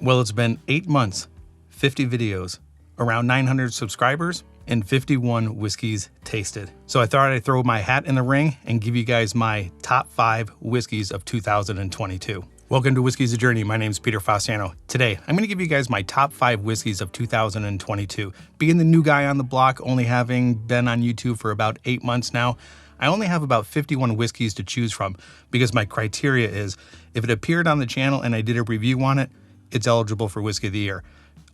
Well, it's been 8 months, 50 videos, around 900 subscribers, and 51 whiskeys tasted. So I thought I'd throw my hat in the ring and give you guys my top 5 whiskeys of 2022. Welcome to Whiskies: A Journey. My name is Peter Fastiano. Today, I'm going to give you guys my top 5 whiskeys of 2022. Being the new guy on the block, only having been on YouTube for about 8 months now, I only have about 51 whiskeys to choose from because my criteria is if it appeared on the channel and I did a review on it, it's eligible for Whiskey of the Year.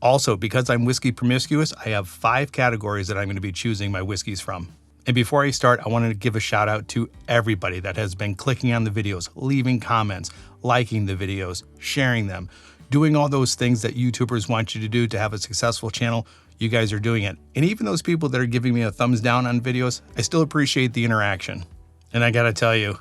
Also, because I'm whiskey promiscuous, I have 5 categories that I'm going to be choosing my whiskeys from. And before I start, I wanted to give a shout out to everybody that has been clicking on the videos, leaving comments, liking the videos, sharing them, doing all those things that YouTubers want you to do to have a successful channel. You guys are doing it. And even those people that are giving me a thumbs down on videos, I still appreciate the interaction. And I gotta tell you,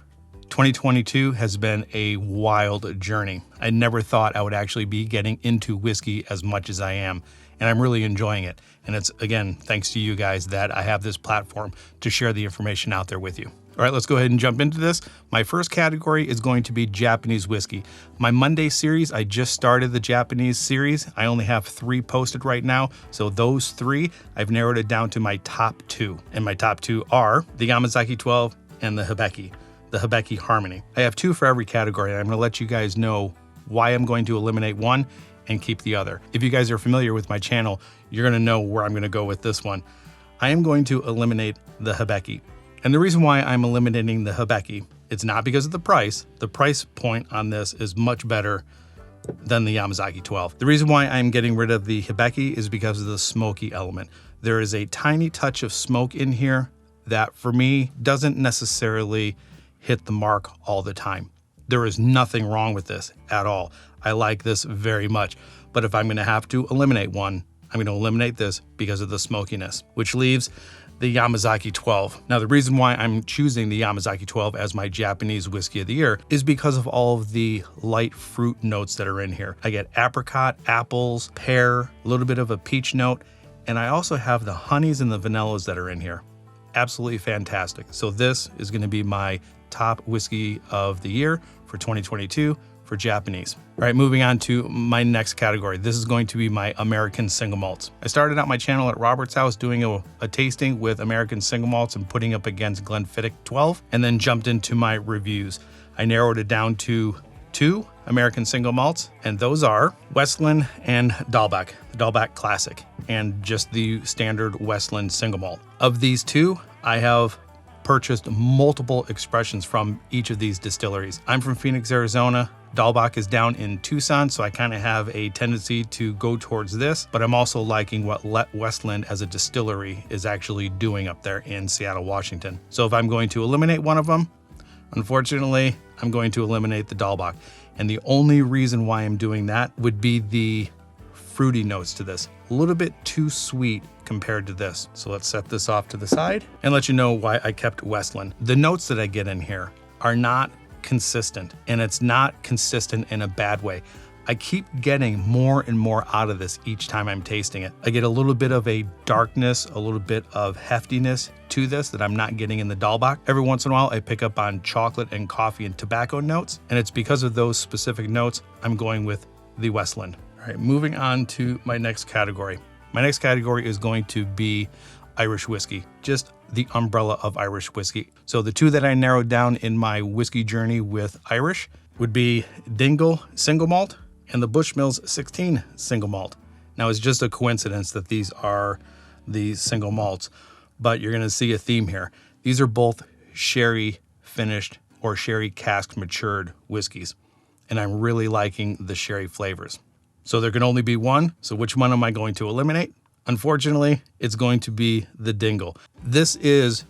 2022 has been a wild journey. I never thought I would actually be getting into whiskey as much as I am, and I'm really enjoying it. And it's, again, thanks to you guys that I have this platform to share the information out there with you. All right, let's go ahead and jump into this. My first category is going to be Japanese whiskey. My Monday series, I just started the Japanese series. I only have 3 posted right now. So those 3, I've narrowed it down to my top 2. And my top 2 are the Yamazaki 12 and the Hibiki Harmony. I have 2 for every category, and I'm gonna let you guys know why I'm going to eliminate one and keep the other. If you guys are familiar with my channel, you're gonna know where I'm gonna go with this one. I am going to eliminate the Hibiki. And the reason why I'm eliminating the Hibiki, it's not because of the price. The price point on this is much better than the Yamazaki 12. The reason why I'm getting rid of the Hibiki is because of the smoky element. There is a tiny touch of smoke in here that for me doesn't necessarily hit the mark all the time. There is nothing wrong with this at all. I like this very much. But if I'm gonna have to eliminate one, I'm gonna eliminate this because of the smokiness, which leaves the Yamazaki 12. Now, the reason why I'm choosing the Yamazaki 12 as my Japanese whiskey of the year is because of all of the light fruit notes that are in here. I get apricot, apples, pear, a little bit of a peach note, and I also have the honeys and the vanillas that are in here. Absolutely fantastic. So this is gonna be my top whiskey of the year for 2022 for Japanese. All right, moving on to my next category. This is going to be my American single malts. I started out my channel at Robert's house doing a tasting with American single malts and putting up against Glenfiddich 12, and then jumped into my reviews. I narrowed it down to 2 American single malts, and those are Westland and Dahlbeck, the Dahlbeck Classic, and just the standard Westland single malt. Of these 2, I have purchased multiple expressions from each of these distilleries. I'm from Phoenix, Arizona. Dahlbeck is down in Tucson, so I kind of have a tendency to go towards this, but I'm also liking what Westland as a distillery is actually doing up there in Seattle, Washington. So if I'm going to eliminate one of them, unfortunately, I'm going to eliminate the Dahlbeck. And the only reason why I'm doing that would be the fruity notes to this. A little bit too sweet compared to this. So let's set this off to the side and let you know why I kept Westland. The notes that I get in here are not consistent, and it's not consistent in a bad way. I keep getting more and more out of this each time I'm tasting it. I get a little bit of a darkness, a little bit of heftiness to this that I'm not getting in the Dahlbeck. Every once in a while, I pick up on chocolate and coffee and tobacco notes, and it's because of those specific notes I'm going with the Westland. All right, moving on to my next category. My next category is going to be Irish whiskey, just the umbrella of Irish whiskey. So the 2 that I narrowed down in my whiskey journey with Irish would be Dingle Single Malt and the Bushmills 16 Single Malt. Now, it's just a coincidence that these are the single malts, but you're gonna see a theme here. These are both sherry finished or sherry cask matured whiskeys, and I'm really liking the sherry flavors. So there can only be one, so which one am I going to eliminate? Unfortunately, it's going to be the Dingle. This is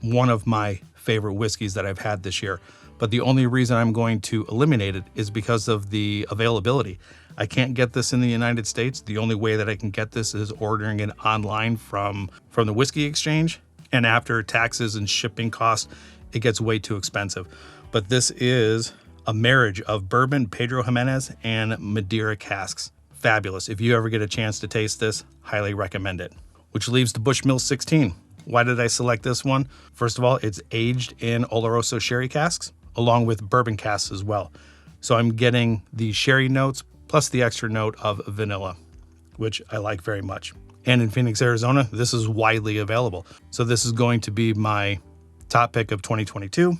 one of my favorite whiskeys that I've had this year, but the only reason I'm going to eliminate it is because of the availability. I can't get this in the United States. The only way that I can get this is ordering it online from the Whiskey Exchange, and after taxes and shipping costs, it gets way too expensive. But this is a marriage of bourbon, Pedro Jimenez, and Madeira casks. Fabulous. If you ever get a chance to taste this, highly recommend it. Which leaves the Bushmills 16. Why did I select this one? First of all, it's aged in Oloroso sherry casks, along with bourbon casks as well. So I'm getting the sherry notes plus the extra note of vanilla, which I like very much. And in Phoenix, Arizona, this is widely available. So this is going to be my top pick of 2022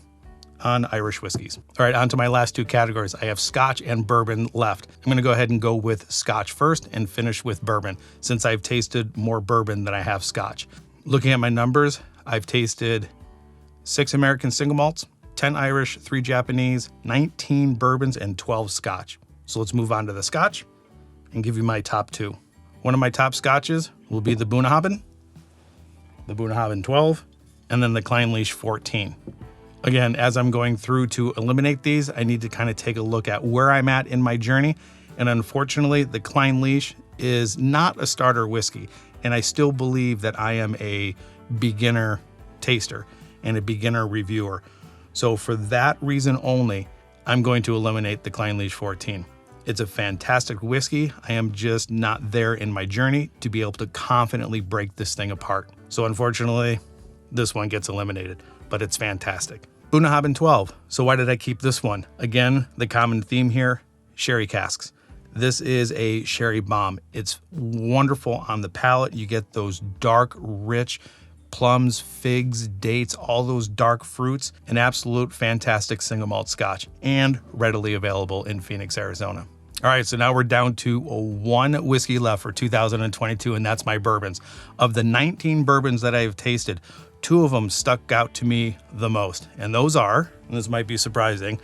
on Irish whiskeys. All right, on to my last two categories. I have Scotch and bourbon left. I'm gonna go ahead and go with Scotch first and finish with bourbon, since I've tasted more bourbon than I have Scotch. Looking at my numbers, I've tasted 6 American single malts, 10 Irish, 3 Japanese, 19 bourbons, and 12 Scotch. So let's move on to the Scotch and give you my top 2. One of my top Scotches will be the Bunnahabhain 12, and then the Clynelish 14. Again, as I'm going through to eliminate these, I need to kind of take a look at where I'm at in my journey. And unfortunately, the Clynelish is not a starter whiskey. And I still believe that I am a beginner taster and a beginner reviewer. So for that reason only, I'm going to eliminate the Clynelish 14. It's a fantastic whiskey. I am just not there in my journey to be able to confidently break this thing apart. So unfortunately, this one gets eliminated, but it's fantastic. Bunnahabhain 12. So why did I keep this one? Again, the common theme here, sherry casks. This is a sherry bomb. It's wonderful on the palate. You get those dark, rich plums, figs, dates, all those dark fruits, an absolute fantastic single malt Scotch, and readily available in Phoenix, Arizona. All right, so now we're down to one whiskey left for 2022, and that's my bourbons. Of the 19 bourbons that I've tasted, 2 of them stuck out to me the most, and those are, and this might be surprising,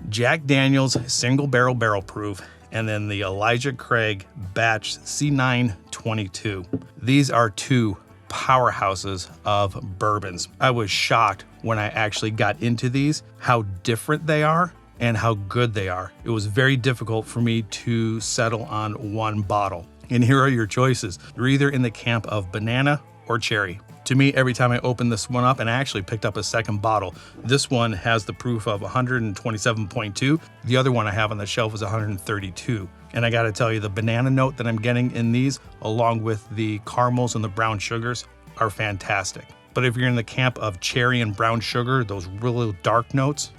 Jack Daniel's Single Barrel Proof, and then the Elijah Craig Batch C922. These are 2 powerhouses of bourbons. I was shocked when I actually got into these, how different they are and how good they are. It was very difficult for me to settle on one bottle. And here are your choices. You're either in the camp of banana or cherry. To me, every time I open this one up, and I actually picked up a second bottle, this one has the proof of 127.2. The other one I have on the shelf is 132. And I gotta tell you, the banana note that I'm getting in these, along with the caramels and the brown sugars, are fantastic. But if you're in the camp of cherry and brown sugar, those really dark notes,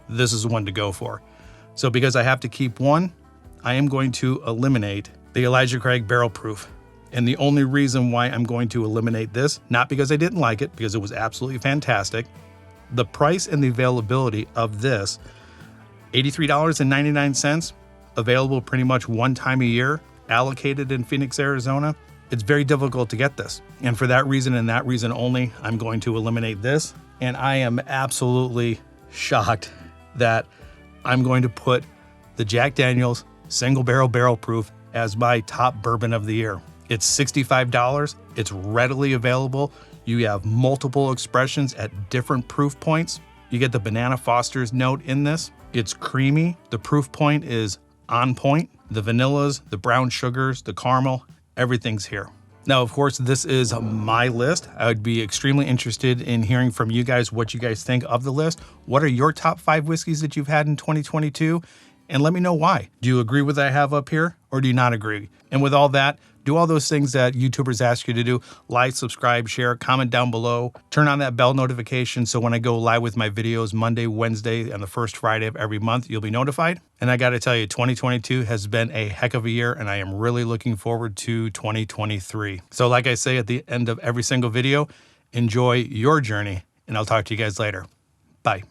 this is one to go for. So because I have to keep one, I am going to eliminate the Elijah Craig Barrel Proof. And the only reason why I'm going to eliminate this, not because I didn't like it, because it was absolutely fantastic, the price and the availability of this, $83.99, available pretty much one time a year, allocated in Phoenix, Arizona. It's very difficult to get this. And for that reason and that reason only, I'm going to eliminate this. And I am absolutely shocked that I'm going to put the Jack Daniel's Single Barrel Proof as my top bourbon of the year. It's $65. It's readily available. You have multiple expressions at different proof points. You get the Banana Foster's note in this. It's creamy. The proof point is on point. The vanillas, the brown sugars, the caramel, everything's here. Now, of course, this is my list. I would be extremely interested in hearing from you guys what you guys think of the list. What are your top 5 whiskeys that you've had in 2022? And let me know why. Do you agree with what I have up here, or do you not agree? And with all that, do all those things that YouTubers ask you to do. Like, subscribe, share, comment down below. Turn on that bell notification so when I go live with my videos Monday, Wednesday, and the first Friday of every month, you'll be notified. And I gotta tell you, 2022 has been a heck of a year, and I am really looking forward to 2023. So like I say at the end of every single video, enjoy your journey, and I'll talk to you guys later. Bye.